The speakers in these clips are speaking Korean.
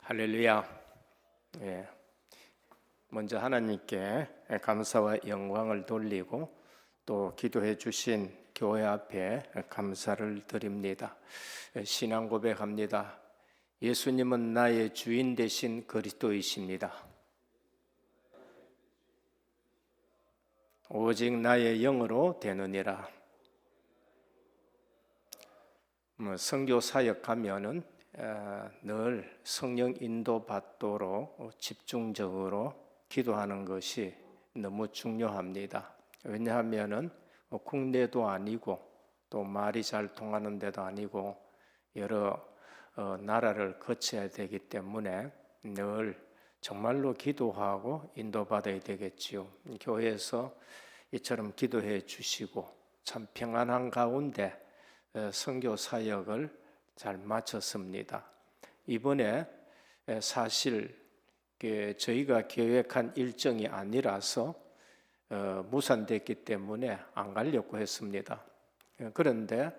할렐루야. 예. 먼저 하나님께 감사와 영광을 돌리고 또 기도해 주신 교회 앞에 감사를 드립니다. 신앙 고백합니다. 예수님은 나의 주인 되신 그리스도이십니다. 오직 나의 영으로 되느니라. 선교 사역하면은 늘 성령 인도 받도록 집중적으로 기도하는 것이 너무 중요합니다. 왜냐하면은 국내도 아니고 또 말이 잘 통하는 데도 아니고 여러 나라를 거쳐야 되기 때문에 늘 정말로 기도하고 인도받아야 되겠지요. 교회에서 이처럼 기도해 주시고 참 평안한 가운데 선교 사역을 잘 마쳤습니다. 이번에 사실 저희가 계획한 일정이 아니라서 무산됐기 때문에 안 가려고 했습니다. 그런데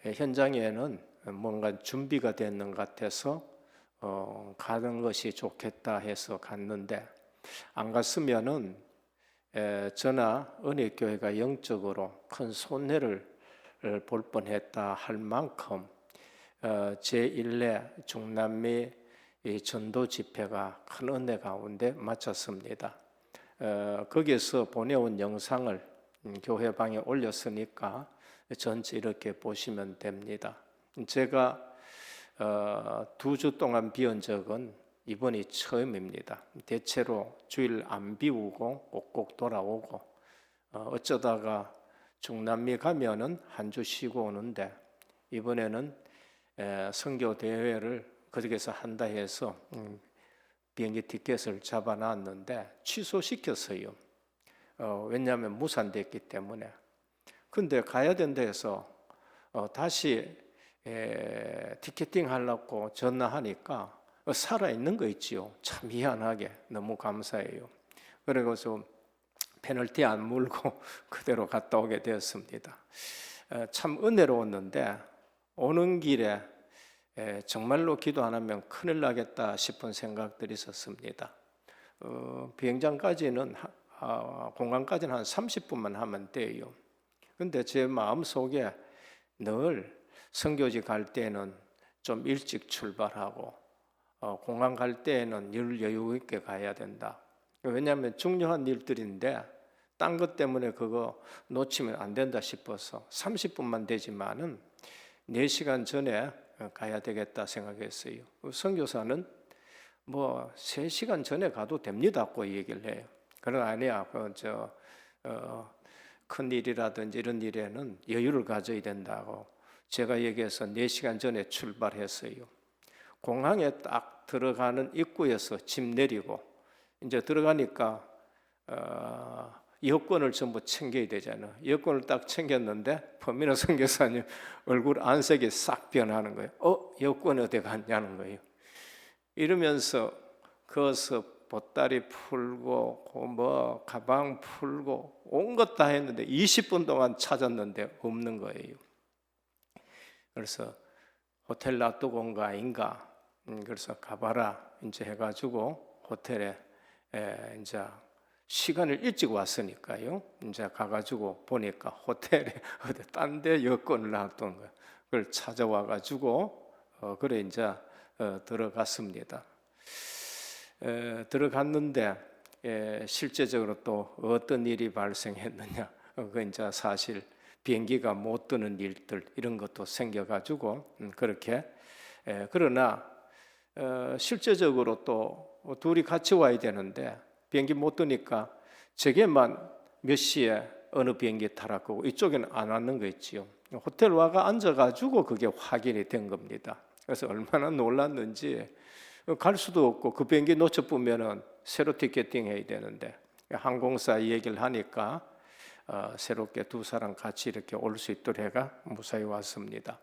현장에는 뭔가 준비가 됐는 것 같아서 가는 것이 좋겠다 해서 갔는데 안 갔으면은 저나 은혜교회가 영적으로 큰 손해를 볼 뻔했다 할 만큼 제1회 중남미 전도 집회가 큰 은혜 가운데 마쳤습니다. 거기에서 보내온 영상을 교회방에 올렸으니까 전체 이렇게 보시면 됩니다. 제가 2주 동안 비운 적은 이번이 처음입니다. 대체로 주일 안 비우고 꼭꼭 돌아오고 어쩌다가 중남미 가면은 한 주 쉬고 오는데 이번에는 선교 대회를 거기서 한다 해서 비행기 티켓을 잡아놨는데 취소시켰어요. 왜냐하면 무산됐기 때문에. 근데 가야 된다 해서 다시 티켓팅 하려고 전화하니까 살아있는 거 있지요. 참 미안하게 너무 감사해요. 그래서 페널티 안 물고 그대로 갔다 오게 되었습니다. 참 은혜로웠는데 오는 길에 정말로 기도 안 하면 큰일 나겠다 싶은 생각들이 있었습니다. 비행장까지는 공항까지는 한 30분만 하면 돼요. 근데 제 마음속에 늘 선교지 갈 때는 좀 일찍 출발하고 공항 갈 때는 여유 있게 가야 된다. 왜냐하면 중요한 일들인데 딴 것 때문에 그거 놓치면 안 된다 싶어서 30분만 되지만은 4시간 전에 가야 되겠다 생각했어요. 선교사는 뭐 3시간 전에 가도 됩니다고 얘기를 해요. 그런 아니야. 큰 일이라든지 이런 일에는 여유를 가져야 된다고 제가 얘기해서 4시간 전에 출발했어요. 공항에 딱 들어가는 입구에서 짐 내리고 이제 들어가니까 여권을 전부 챙겨야 되잖아요. 여권을 딱 챙겼는데 퍼미너 선교사님 얼굴 안색이 싹 변하는 거예요. 여권이 어디 갔냐는 거예요. 이러면서 거기서 보따리 풀고 뭐 가방 풀고 온 것 다 했는데 20분 동안 찾았는데 없는 거예요. 그래서 호텔 놔두고 온 거 아닌가? 그래서 가봐라 이제 해가지고 호텔에 이제 시간을 일찍 왔으니까요. 이제 가가지고 보니까 호텔에 어디 딴 데 여권을 놔둔 거예요. 그걸 찾아와가지고 그래 이제 들어갔습니다. 들어갔는데 실제적으로 또 어떤 일이 발생했느냐? 그 이제 사실 비행기가 못 뜨는 일들 이런 것도 생겨가지고 그렇게 그러나 실제적으로 또 둘이 같이 와야 되는데. 비행기 못 뜨니까 저게만 몇 시에 어느 비행기 타라고 이쪽에는 안 왔는 거 있지요. 호텔 와가 앉아가지고 그게 확인이 된 겁니다. 그래서 얼마나 놀랐는지 갈 수도 없고 그 비행기 놓쳐보면은 새로 티켓팅 해야 되는데 항공사 얘기를 하니까 새롭게 두 사람 같이 이렇게 올 수 있도록 해가 무사히 왔습니다.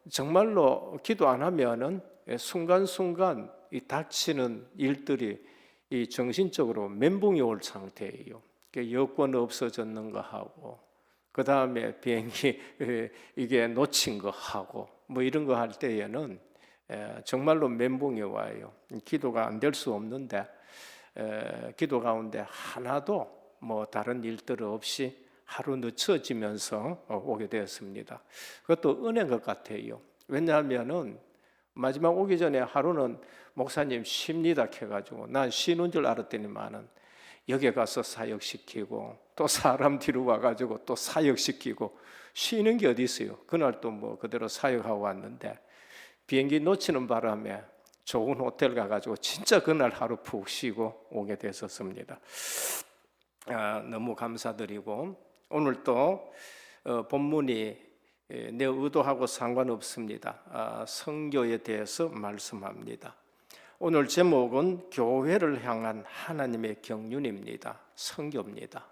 정말로 기도 안 하면은 순간순간 이 닥치는 일들이 이 정신적으로 멘붕이 올 상태예요. 여권 없어졌는 거 하고, 그 다음에 비행기 이게 놓친 거 하고, 뭐 이런 거 할 때에는 정말로 멘붕이 와요. 기도가 안 될 수 없는데 기도 가운데 하나도 뭐 다른 일들 없이 하루 늦춰지면서 오게 되었습니다. 그것도 은혜인 것 같아요. 왜냐하면은 마지막 오기 전에 하루는 목사님 쉽니다 해가지고 난 쉬는 줄 알았더니만은 여기 가서 사역시키고 또 사람 뒤로 와가지고 또 사역시키고 쉬는 게 어디 있어요. 그날 또 뭐 그대로 사역하고 왔는데 비행기 놓치는 바람에 좋은 호텔 가가지고 진짜 그날 하루 푹 쉬고 오게 됐었습니다. 너무 감사드리고 오늘 또 본문이 내 의도하고 상관없습니다. 성교에 대해서 말씀합니다. 오늘 제목은 교회를 향한 하나님의 경륜입니다. 성교입니다.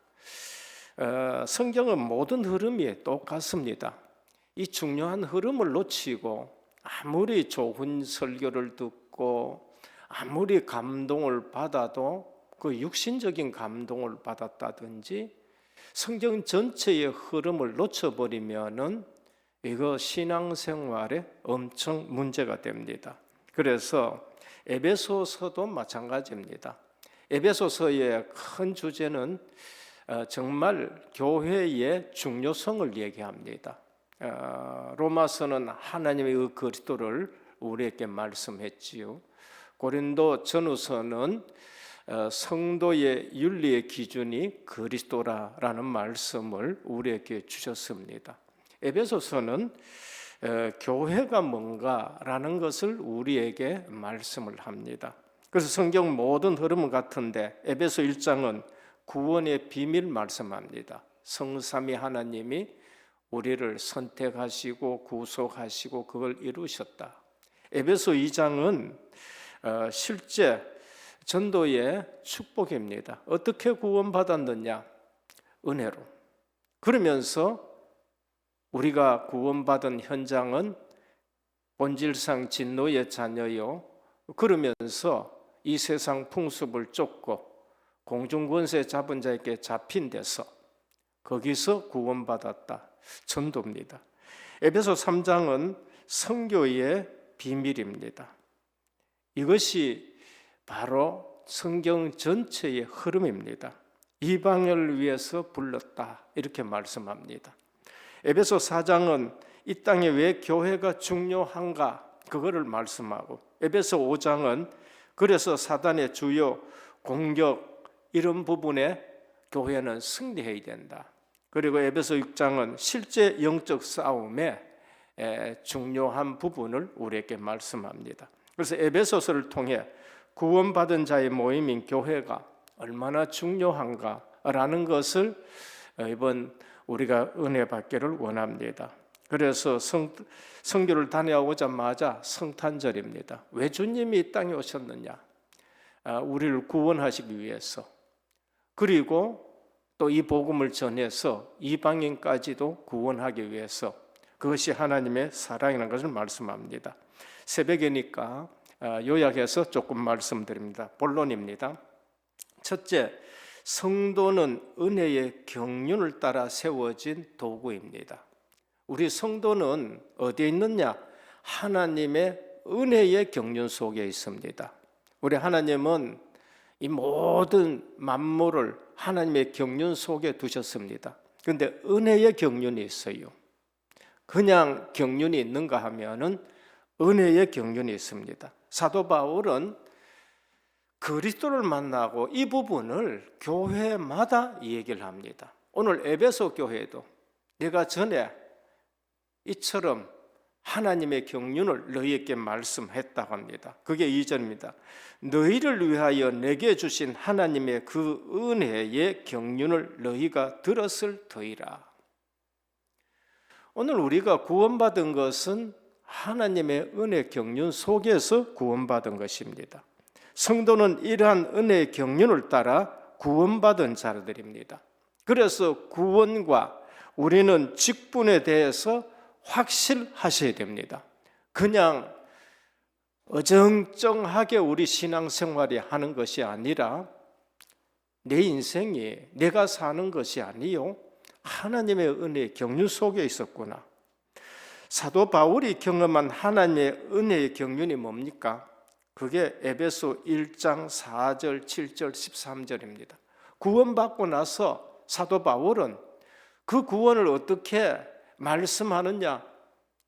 성경은 모든 흐름이 똑같습니다. 이 중요한 흐름을 놓치고 아무리 좋은 설교를 듣고 아무리 감동을 받아도 그 육신적인 감동을 받았다든지 성경 전체의 흐름을 놓쳐버리면은 이거 신앙생활에 엄청 문제가 됩니다. 그래서 에베소서도 마찬가지입니다. 에베소서의 큰 주제는 정말 교회의 중요성을 얘기합니다. 로마서는 하나님의 그리스도를 우리에게 말씀했지요. 고린도 전후서는 성도의 윤리의 기준이 그리스도라는 말씀을 우리에게 주셨습니다. 에베소서는 교회가 뭔가라는 것을 우리에게 말씀을 합니다. 그래서 성경 모든 흐름은 같은데 에베소 1장은 구원의 비밀 말씀합니다. 성삼위 하나님이 우리를 선택하시고 구속하시고 그걸 이루셨다. 에베소 2장은 실제 전도의 축복입니다. 어떻게 구원받았느냐? 은혜로. 그러면서 우리가 구원받은 현장은 본질상 진노의 자녀요. 그러면서 이 세상 풍습을 쫓고 공중권세 잡은 자에게 잡힌 데서 거기서 구원받았다. 전도입니다. 에베소 3장은 선교의 비밀입니다. 이것이 바로 성경 전체의 흐름입니다. 이방을 위해서 불렀다 이렇게 말씀합니다. 에베소 4장은 이 땅에 왜 교회가 중요한가 그거를 말씀하고 에베소 5장은 그래서 사단의 주요 공격 이런 부분에 교회는 승리해야 된다. 그리고 에베소 6장은 실제 영적 싸움의 중요한 부분을 우리에게 말씀합니다. 그래서 에베소서를 통해 구원받은 자의 모임인 교회가 얼마나 중요한가라는 것을 이번 우리가 은혜 받기를 원합니다. 그래서 성교를 다녀오자마자 성탄절입니다. 왜 주님이 이 땅에 오셨느냐? 우리를 구원하시기 위해서. 그리고 또 이 복음을 전해서 이방인까지도 구원하기 위해서 그것이 하나님의 사랑이라는 것을 말씀합니다. 새벽이니까 요약해서 조금 말씀드립니다. 본론입니다. 첫째, 성도는 은혜의 경륜을 따라 세워진 도구입니다. 우리 성도는 어디에 있느냐? 하나님의 은혜의 경륜 속에 있습니다. 우리 하나님은 이 모든 만물을 하나님의 경륜 속에 두셨습니다. 그런데 은혜의 경륜이 있어요. 그냥 경륜이 있는가 하면은 은혜의 경륜이 있습니다. 사도 바울은 그리스도를 만나고 이 부분을 교회마다 얘기를 합니다. 오늘 에베소 교회도 내가 전에 이처럼 하나님의 경륜을 너희에게 말씀했다고 합니다. 그게 2절입니다. 너희를 위하여 내게 주신 하나님의 그 은혜의 경륜을 너희가 들었을 터이라. 오늘 우리가 구원받은 것은 하나님의 은혜 경륜 속에서 구원받은 것입니다. 성도는 이러한 은혜의 경륜을 따라 구원받은 자들입니다. 그래서 구원과 우리는 직분에 대해서 확실하셔야 됩니다. 그냥 어정쩡하게 우리 신앙생활이 하는 것이 아니라 내 인생이 내가 사는 것이 아니요 하나님의 은혜의 경륜 속에 있었구나. 사도 바울이 경험한 하나님의 은혜의 경륜이 뭡니까? 그게 에베소 1장 4절, 7절, 13절입니다. 구원받고 나서 사도 바울은 그 구원을 어떻게 말씀하느냐?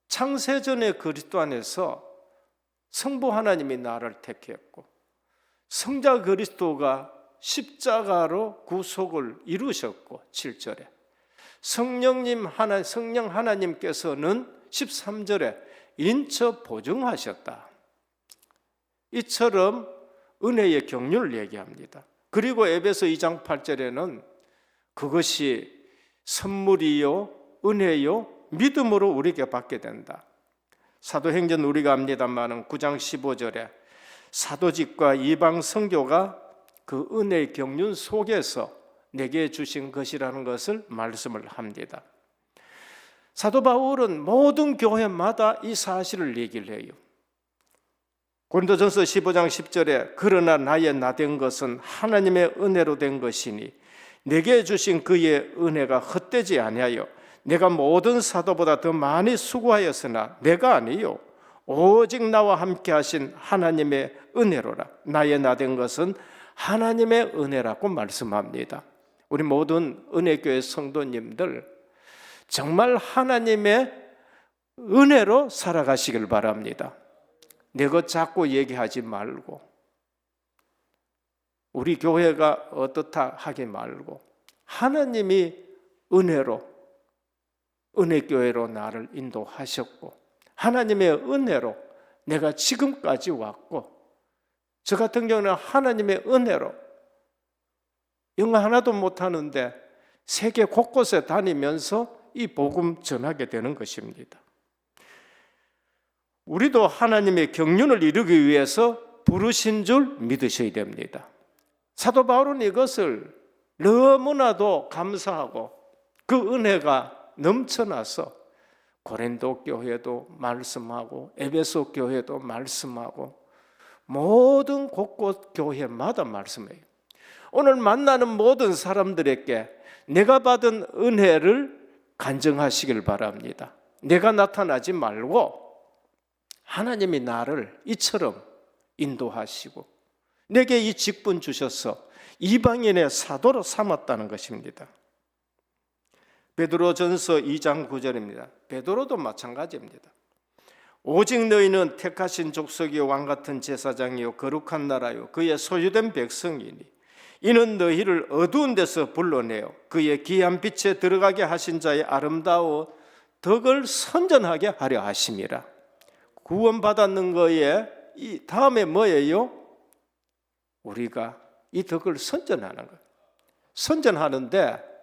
창세전의 그리스도 안에서 성부 하나님이 나를 택했고 성자 그리스도가 십자가로 구속을 이루셨고 7절에 성령 하나님께서는 13절에 인처 보증하셨다. 이처럼 은혜의 경륜을 얘기합니다. 그리고 에베소 2장 8절에는 그것이 선물이요 은혜요 믿음으로 우리에게 받게 된다. 사도행전 우리가 압니다마는 9장 15절에 사도직과 이방 선교가 그 은혜의 경륜 속에서 내게 주신 것이라는 것을 말씀을 합니다. 사도 바울은 모든 교회마다 이 사실을 얘기를 해요. 고린도전서 15장 10절에 그러나 나의 나된 것은 하나님의 은혜로 된 것이니 내게 주신 그의 은혜가 헛되지 아니하여 내가 모든 사도보다 더 많이 수고하였으나 내가 아니요 오직 나와 함께 하신 하나님의 은혜로라. 나의 나된 것은 하나님의 은혜라고 말씀합니다. 우리 모든 은혜교회 성도님들 정말 하나님의 은혜로 살아가시길 바랍니다. 내 것 자꾸 얘기하지 말고 우리 교회가 어떻다 하지 말고 하나님이 은혜로 은혜교회로 나를 인도하셨고 하나님의 은혜로 내가 지금까지 왔고 저 같은 경우는 하나님의 은혜로 영어 하나도 못하는데 세계 곳곳에 다니면서 이 복음 전하게 되는 것입니다. 우리도 하나님의 경륜을 이루기 위해서 부르신 줄 믿으셔야 됩니다. 사도 바울은 이것을 너무나도 감사하고 그 은혜가 넘쳐나서 고린도 교회도 말씀하고 에베소 교회도 말씀하고 모든 곳곳 교회마다 말씀해요. 오늘 만나는 모든 사람들에게 내가 받은 은혜를 간증하시길 바랍니다. 내가 나타나지 말고 하나님이 나를 이처럼 인도하시고 내게 이 직분 주셔서 이방인의 사도로 삼았다는 것입니다. 베드로전서 2장 9절입니다. 베드로도 마찬가지입니다. 오직 너희는 택하신 족속이요 왕같은 제사장이요 거룩한 나라요 그의 소유된 백성이니 이는 너희를 어두운 데서 불러내어 그의 귀한 빛에 들어가게 하신 자의 아름다운 덕을 선전하게 하려 하심이라. 구원받았는 거에 이 다음에 뭐예요? 우리가 이 덕을 선전하는 거예요. 선전하는데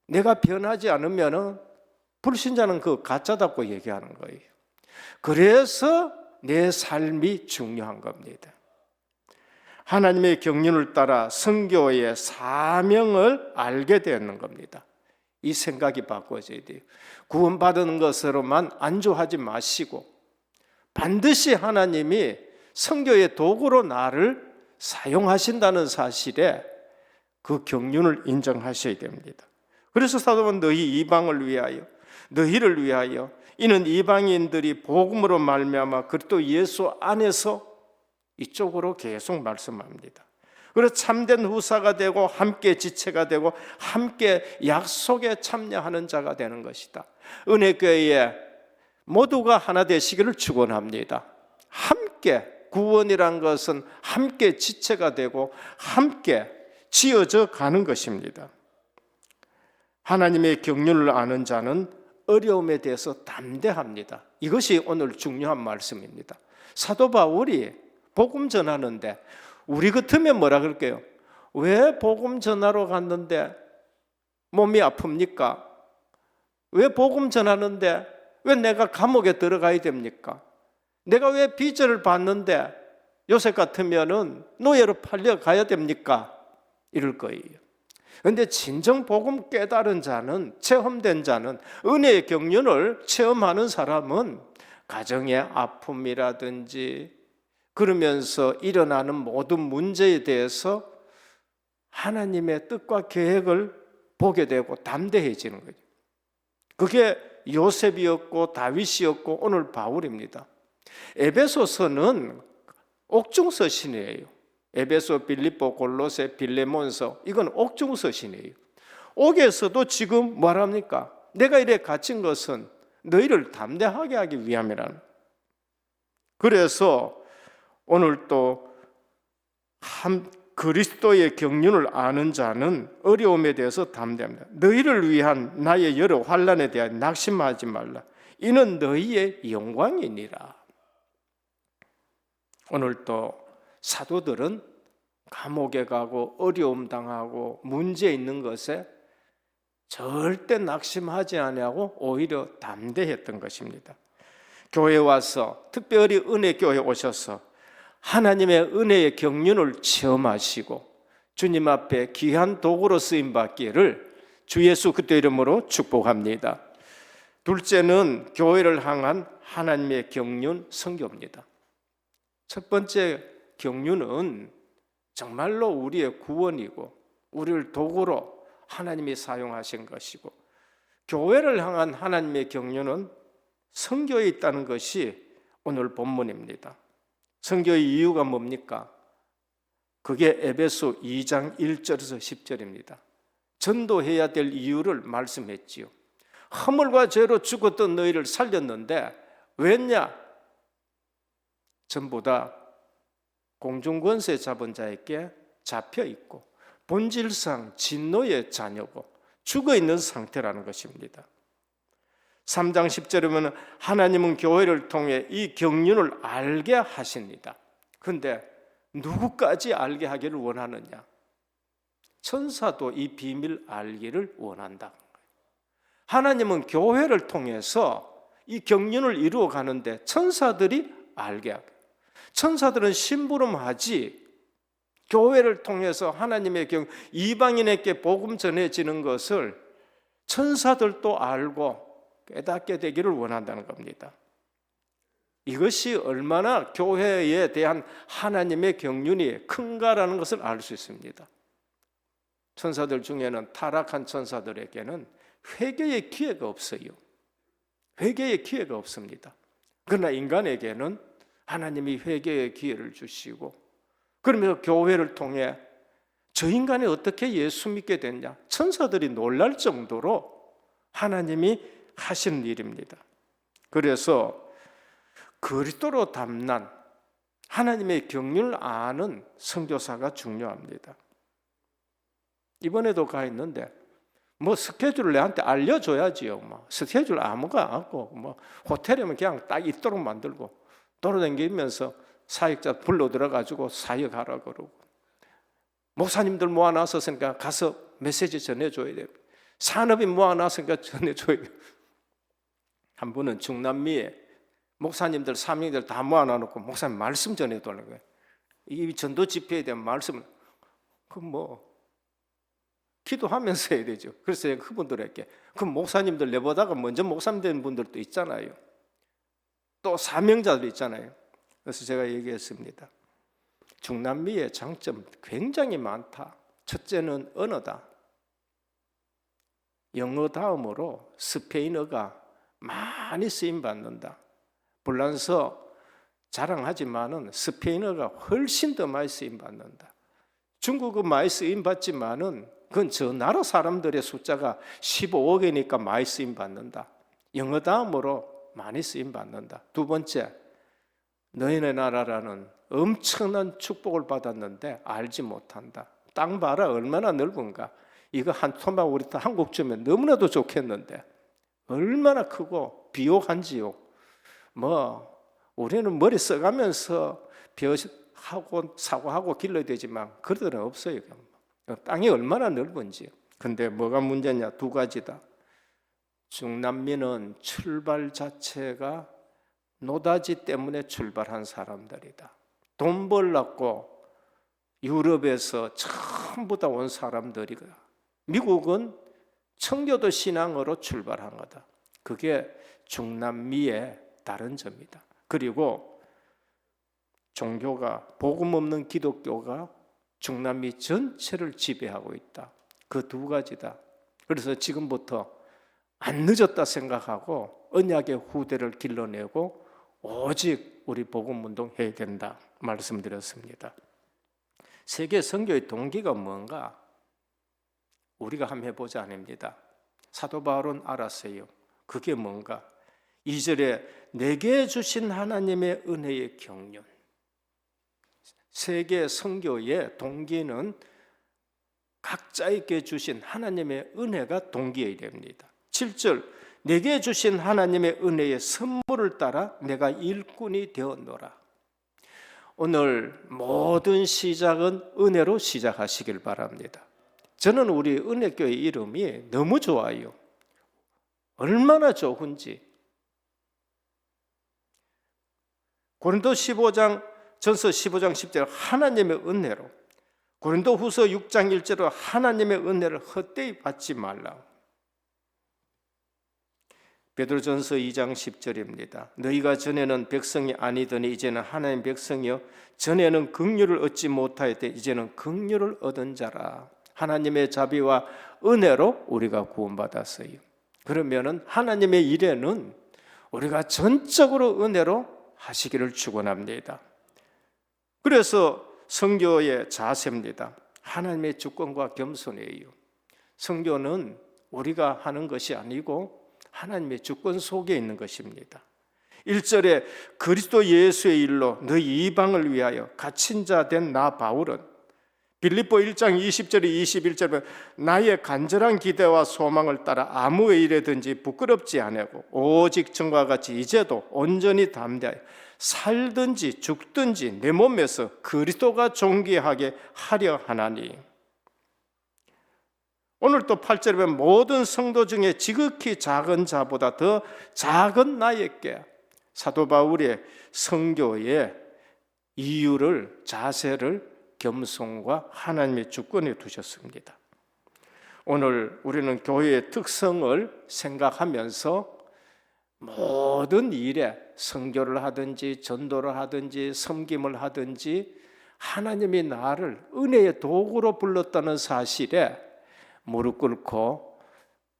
내가 변하지 않으면 불신자는 그 가짜다고 얘기하는 거예요. 그래서 내 삶이 중요한 겁니다. 하나님의 경륜을 따라 선교의 사명을 알게 되는 겁니다. 이 생각이 바꿔져야 돼요. 구원받은 것으로만 안주하지 마시고 반드시 하나님이 선교의 도구로 나를 사용하신다는 사실에 그 경륜을 인정하셔야 됩니다. 그래서 사도는 너희 이방을 위하여 너희를 위하여 이는 이방인들이 복음으로 말미암아 그리스도 예수 안에서 이쪽으로 계속 말씀합니다. 그래서 참된 후사가 되고 함께 지체가 되고 함께 약속에 참여하는 자가 되는 것이다. 은혜교회에 모두가 하나 되시기를 축원합니다. 함께 구원이란 것은 함께 지체가 되고 함께 지어져 가는 것입니다. 하나님의 경륜을 아는 자는 어려움에 대해서 담대합니다. 이것이 오늘 중요한 말씀입니다. 사도 바울이 복음 전하는데 우리 같으면 뭐라 그럴게요? 왜 복음 전하러 갔는데 몸이 아픕니까? 왜 복음 전하는데 왜 내가 감옥에 들어가야 됩니까? 내가 왜 빚을 받는데 요새 같으면은 노예로 팔려가야 됩니까? 이럴 거예요. 그런데 진정 복음 깨달은 자는, 체험된 자는, 은혜의 경륜을 체험하는 사람은 가정의 아픔이라든지 그러면서 일어나는 모든 문제에 대해서 하나님의 뜻과 계획을 보게 되고 담대해지는 거죠. 그게 요셉이었고 다윗이었고 오늘 바울입니다. 에베소서는 옥중서신이에요. 에베소, 빌립보, 골로새, 빌레몬서, 이건 옥중서신이에요. 옥에서도 지금 뭐랍니까? 내가 이래 갇힌 것은 너희를 담대하게 하기 위함이라는. 그래서 오늘 또 그리스도의 경륜을 아는 자는 어려움에 대해서 담대합니다. 너희를 위한 나의 여러 환난에 대하여 낙심하지 말라. 이는 너희의 영광이니라. 오늘 또 사도들은 감옥에 가고 어려움 당하고 문제 있는 것에 절대 낙심하지 아니하고 오히려 담대했던 것입니다. 교회에 와서 특별히 은혜교회에 오셔서 하나님의 은혜의 경륜을 체험하시고 주님 앞에 귀한 도구로 쓰임받기를 주 예수 그리스도의 이름으로 축복합니다. 둘째는 교회를 향한 하나님의 경륜 선교입니다. 첫 번째 경륜은 정말로 우리의 구원이고 우리를 도구로 하나님이 사용하신 것이고, 교회를 향한 하나님의 경륜은 선교에 있다는 것이 오늘 본문입니다. 선교의 이유가 뭡니까? 그게 에베소 2장 1절에서 10절입니다. 전도해야 될 이유를 말씀했지요. 허물과 죄로 죽었던 너희를 살렸는데 왜냐? 전부 다 공중권세 잡은 자에게 잡혀 있고 본질상 진노의 자녀고 죽어 있는 상태라는 것입니다. 3장 10절에 보면 하나님은 교회를 통해 이 경륜을 알게 하십니다. 그런데 누구까지 알게 하기를 원하느냐? 천사도 이 비밀 알기를 원한다. 하나님은 교회를 통해서 이 경륜을 이루어 가는데 천사들이 알게 하고, 천사들은 심부름하지 교회를 통해서 하나님의 이방인에게 복음 전해지는 것을 천사들도 알고 깨닫게 되기를 원한다는 겁니다. 이것이 얼마나 교회에 대한 하나님의 경륜이 큰가라는 것을 알 수 있습니다. 천사들 중에는 타락한 천사들에게는 회개의 기회가 없어요. 회개의 기회가 없습니다. 그러나 인간에게는 하나님이 회개의 기회를 주시고, 그러면서 교회를 통해 저 인간이 어떻게 예수 믿게 됐냐? 천사들이 놀랄 정도로 하나님이 하시는 일입니다. 그래서 그리스도로 담난 하나님의 경륜을 아는 선교사가 중요합니다. 이번에도 가 있는데 뭐 스케줄을 내한테 알려줘야지요. 뭐 스케줄 아무가 없고 뭐 호텔이면 그냥 딱 있도록 만들고 돌아다니면서 사역자 불러 들어가지고 사역하라 그러고, 목사님들 모아놨었으니까 가서 메시지 전해줘야 돼요. 산업이 모아놨으니까 전해줘야 돼요. 한 분은 중남미에 목사님들, 사명들 다 모아놔놓고 목사님 말씀 전해달라는 거예요. 이 전도 집회에 대한 말씀을 기도하면서 해야 되죠. 그래서 그분들에게 그럼 목사님들 내보다가 먼저 목사님 된 분들도 있잖아요. 또 사명자들 있잖아요. 그래서 제가 얘기했습니다. 중남미의 장점 굉장히 많다. 첫째는 언어다. 영어 다음으로 스페인어가 많이 쓰임받는다. 불란서 자랑하지만은 스페인어가 훨씬 더 많이 쓰임받는다. 중국어 많이 쓰임받지만은 그건 저 나라 사람들의 숫자가 15억이니까 많이 쓰임받는다. 영어 다음으로 많이 쓰임받는다. 두 번째, 너희네 나라라는 엄청난 축복을 받았는데 알지 못한다. 땅 봐라 얼마나 넓은가. 이거 한 토막 우리 한국 주면 너무나도 좋겠는데 얼마나 크고 비옥한지요. 우리는 머리 써가면서 벼하고 사고하고 길러야 되지만 그들은 없어요. 땅이 얼마나 넓은지요. 근데 뭐가 문제냐? 두 가지다. 중남미는 출발 자체가 노다지 때문에 출발한 사람들이다. 돈 벌려고 유럽에서 전부 다 온 사람들이다. 미국은 청교도 신앙으로 출발한 거다. 그게 중남미의 다른 점이다. 그리고 종교가 복음 없는 기독교가 중남미 전체를 지배하고 있다. 그 두 가지다. 그래서 지금부터 안 늦었다 생각하고 언약의 후대를 길러내고 오직 우리 복음운동 해야 된다 말씀드렸습니다. 세계 선교의 동기가 뭔가? 우리가 한번 해보자 아닙니다. 사도 바울은 알았어요. 그게 뭔가? 2절에 내게 주신 하나님의 은혜의 경륜. 세계 선교의 동기는 각자에게 주신 하나님의 은혜가 동기여야 됩니다. 7절 내게 주신 하나님의 은혜의 선물을 따라 내가 일꾼이 되었노라. 오늘 모든 시작은 은혜로 시작하시길 바랍니다. 저는 우리 은혜교회 이름이 너무 좋아요. 얼마나 좋은지. 고린도 15장 전서 15장 10절 하나님의 은혜로, 고린도 후서 6장 1절로 하나님의 은혜를 헛되이 받지 말라. 베드로전서 2장 10절입니다. 너희가 전에는 백성이 아니더니 이제는 하나님 백성이요 전에는 긍휼을 얻지 못하였되 이제는 긍휼을 얻은 자라. 하나님의 자비와 은혜로 우리가 구원받았어요. 그러면은 하나님의 일에는 우리가 전적으로 은혜로 하시기를 축원합니다. 그래서 선교의 자세입니다. 하나님의 주권과 겸손이에요. 선교는 우리가 하는 것이 아니고 하나님의 주권 속에 있는 것입니다. 1절에 그리스도 예수의 일로 너희 이방을 위하여 갇힌 자 된 나 바울은 빌립보 1장 20절에 21절에 나의 간절한 기대와 소망을 따라 아무 일에든지 부끄럽지 아니하고 오직 전과 같이 이제도 온전히 담대하여 살든지 죽든지 내 몸에서 그리스도가 존귀하게 하려 하나니. 오늘 또 8절에 보면 모든 성도 중에 지극히 작은 자보다 더 작은 나에게 사도 바울의 선교의 이유를, 자세를 겸손과 하나님의 주권에 두셨습니다. 오늘 우리는 교회의 특성을 생각하면서 모든 일에 선교를 하든지 전도를 하든지 섬김을 하든지 하나님이 나를 은혜의 도구로 불렀다는 사실에 무릎 꿇고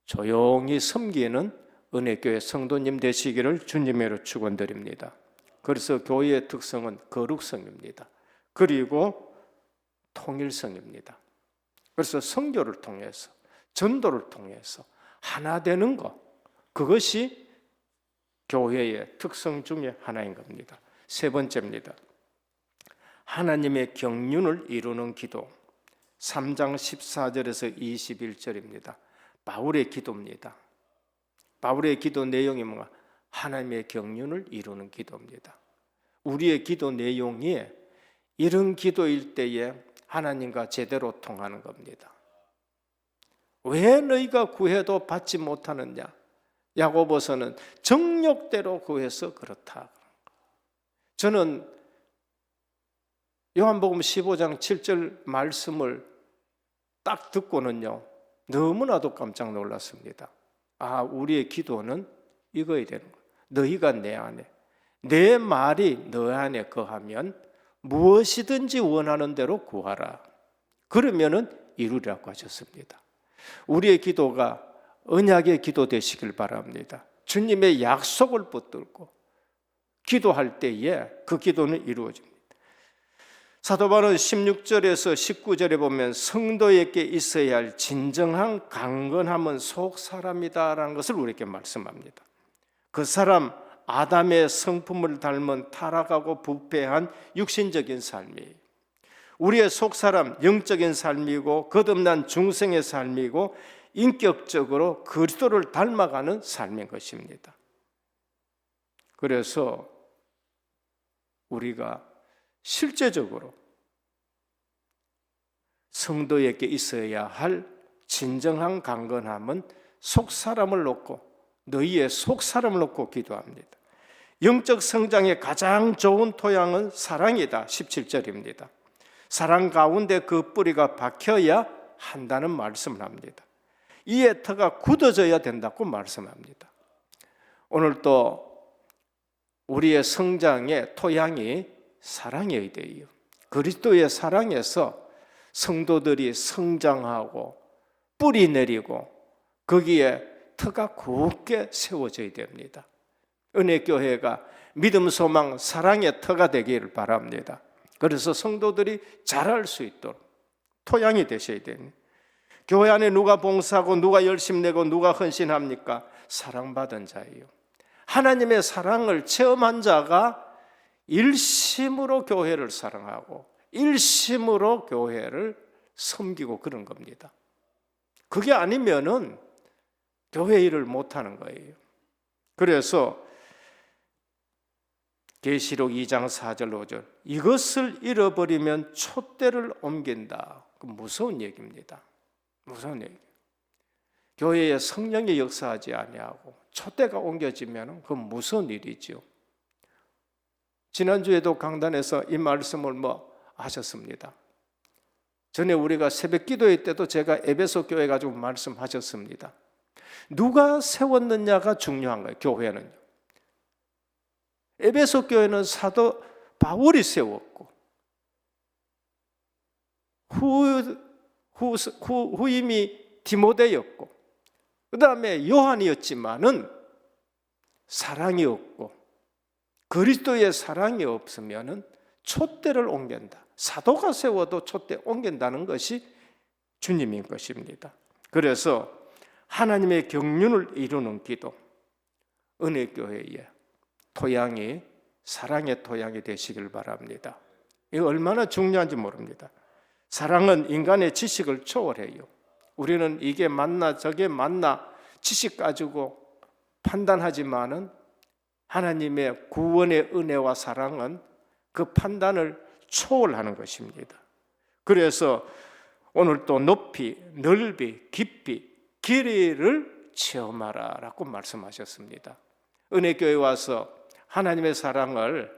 조용히 섬기는 은혜교회 성도님 되시기를 주님으로 축원드립니다. 그래서 교회의 특성은 거룩성입니다. 그리고 통일성입니다. 그래서 선교를 통해서 전도를 통해서 하나 되는 것, 그것이 교회의 특성 중에 하나인 겁니다. 세 번째입니다. 하나님의 경륜을 이루는 기도. 3장 14절에서 21절입니다. 바울의 기도입니다. 바울의 기도 내용이 뭔가? 하나님의 경륜을 이루는 기도입니다. 우리의 기도 내용이 이런 기도일 때에 하나님과 제대로 통하는 겁니다. 왜 너희가 구해도 받지 못하느냐? 야고보서는 정욕대로 구해서 그렇다. 저는 요한복음 15장 7절 말씀을 딱 듣고는요 너무나도 깜짝 놀랐습니다. 아, 우리의 기도는 이거야 되는 거예요. 너희가 내 안에, 내 말이 너 안에 거하면 무엇이든지 원하는 대로 구하라. 그러면은 이루리라고 하셨습니다. 우리의 기도가 언약의 기도 되시길 바랍니다. 주님의 약속을 붙들고 기도할 때에 그 기도는 이루어집니다. 사도 바울은 16절에서 19절에 보면 성도에게 있어야 할 진정한 강건함은 속 사람이다라는 것을 우리에게 말씀합니다. 그 사람 아담의 성품을 닮은 타락하고 부패한 육신적인 삶이에요. 우리의 속 사람 영적인 삶이고 거듭난 중생의 삶이고 인격적으로 그리스도를 닮아가는 삶인 것입니다. 그래서 우리가 실제적으로 성도에게 있어야 할 진정한 강건함은 속사람을 놓고 너희의 속사람을 놓고 기도합니다. 영적 성장의 가장 좋은 토양은 사랑이다. 17절입니다. 사랑 가운데 그 뿌리가 박혀야 한다는 말씀을 합니다. 이의 터가 굳어져야 된다고 말씀합니다. 오늘 또 우리의 성장의 토양이 사랑이어야 돼요. 그리스도의 사랑에서 성도들이 성장하고 뿌리 내리고 거기에 터가 굳게 세워져야 됩니다. 은혜교회가 믿음, 소망, 사랑의 터가 되기를 바랍니다. 그래서 성도들이 잘할 수 있도록 토양이 되셔야 됩니다. 교회 안에 누가 봉사하고 누가 열심 내고 누가 헌신합니까? 사랑받은 자예요. 하나님의 사랑을 체험한 자가 일심으로 교회를 사랑하고 일심으로 교회를 섬기고 그런 겁니다. 그게 아니면은 교회 일을 못하는 거예요. 그래서 계시록 2장 4절 5절 이것을 잃어버리면 촛대를 옮긴다. 무서운 얘기입니다. 무서운 얘기. 교회에 성령이 역사하지 아니하고 촛대가 옮겨지면 그건 무서운 일이죠. 지난주에도 강단에서 이 말씀을 하셨습니다. 전에 우리가 새벽 기도회 때도 제가 에베소 교회 가지고 말씀하셨습니다. 누가 세웠느냐가 중요한 거예요. 교회는요. 에베소 교회는 사도 바울이 세웠고 후임이 디모데였고 그 다음에 요한이었지만은 사랑이 없고 그리스도의 사랑이 없으면은 촛대를 옮긴다. 사도가 세워도 촛대 옮긴다는 것이 주님인 것입니다. 그래서 하나님의 경륜을 이루는 기도, 은혜교회의 토양이 사랑의 토양이 되시길 바랍니다. 이거 얼마나 중요한지 모릅니다. 사랑은 인간의 지식을 초월해요. 우리는 이게 맞나 저게 맞나 지식 가지고 판단하지만은 하나님의 구원의 은혜와 사랑은 그 판단을 초월하는 것입니다. 그래서 오늘 또 높이, 넓이, 깊이, 길이를 체험하라라고 말씀하셨습니다. 은혜교회 와서 하나님의 사랑을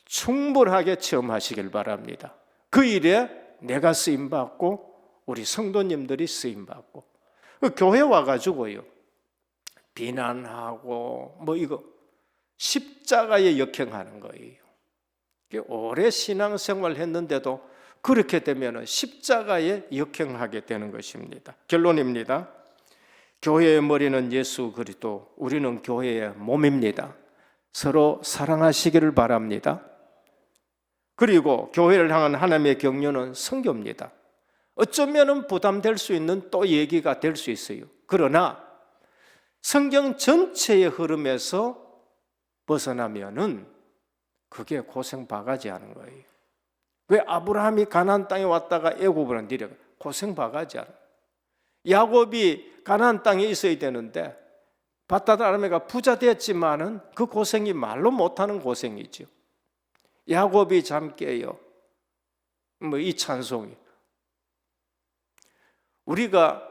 충분하게 체험하시길 바랍니다. 그 일에 내가 쓰임받고 우리 성도님들이 쓰임받고 교회 와가지고요 비난하고 이거 십자가에 역행하는 거예요. 오래 신앙생활 했는데도 그렇게 되면 십자가에 역행하게 되는 것입니다. 결론입니다. 교회의 머리는 예수 그리스도, 우리는 교회의 몸입니다. 서로 사랑하시기를 바랍니다. 그리고 교회를 향한 하나님의 격려는 선교입니다. 어쩌면 부담될 수 있는 또 얘기가 될 수 있어요. 그러나 성경 전체의 흐름에서 벗어나면은 그게 고생 바가지 하는 거예요. 왜 아브라함이 가나안 땅에 왔다가 애굽으로 내려가? 고생 바가지 하는 거예요. 야곱이 가나안 땅에 있어야 되는데 밧다다라메가 부자 됐지만은 그 고생이 말로 못하는 고생이죠. 야곱이 잠 깨요. 이 찬송이. 우리가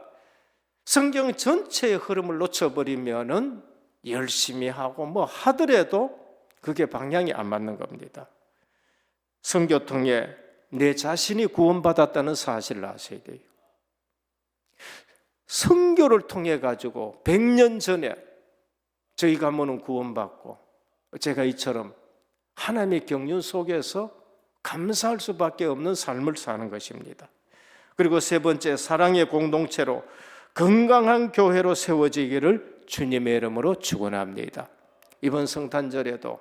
성경 전체의 흐름을 놓쳐버리면은 열심히 하고 하더라도 그게 방향이 안 맞는 겁니다. 선교 통해 내 자신이 구원받았다는 사실을 아셔야 돼요. 선교를 통해 가지고 100년 전에 저희 가문은 구원받고 제가 이처럼 하나님의 경륜 속에서 감사할 수밖에 없는 삶을 사는 것입니다. 그리고 세 번째, 사랑의 공동체로 건강한 교회로 세워지기를 주님의 이름으로 축원합니다. 이번 성탄절에도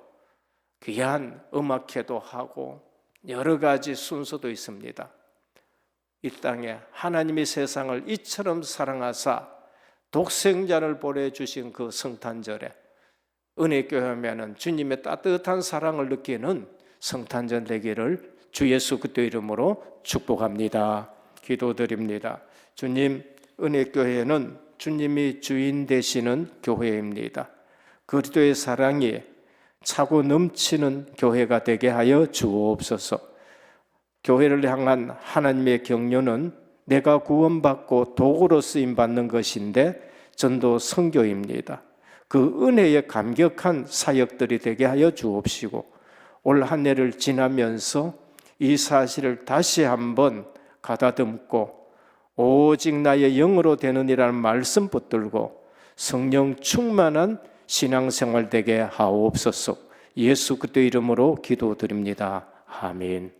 귀한 음악회도 하고 여러 가지 순서도 있습니다. 이 땅에 하나님이 세상을 이처럼 사랑하사 독생자를 보내주신 그 성탄절에 은혜교회 하면은 주님의 따뜻한 사랑을 느끼는 성탄절 되기를 주 예수 그리스도 이름으로 축복합니다. 기도드립니다. 주님, 은혜교회는 주님이 주인 되시는 교회입니다. 그리스도의 사랑이 차고 넘치는 교회가 되게 하여 주옵소서. 교회를 향한 하나님의 격려는 내가 구원받고 도구로 쓰임받는 것인데 전도 선교입니다. 그 은혜에 감격한 사역들이 되게 하여 주옵시고 올 한 해를 지나면서 이 사실을 다시 한번 가다듬고 오직 나의 영으로 되느니라는 말씀 붙들고 성령 충만한 신앙생활 되게 하옵소서. 예수 그리스도 이름으로 기도드립니다. 아멘.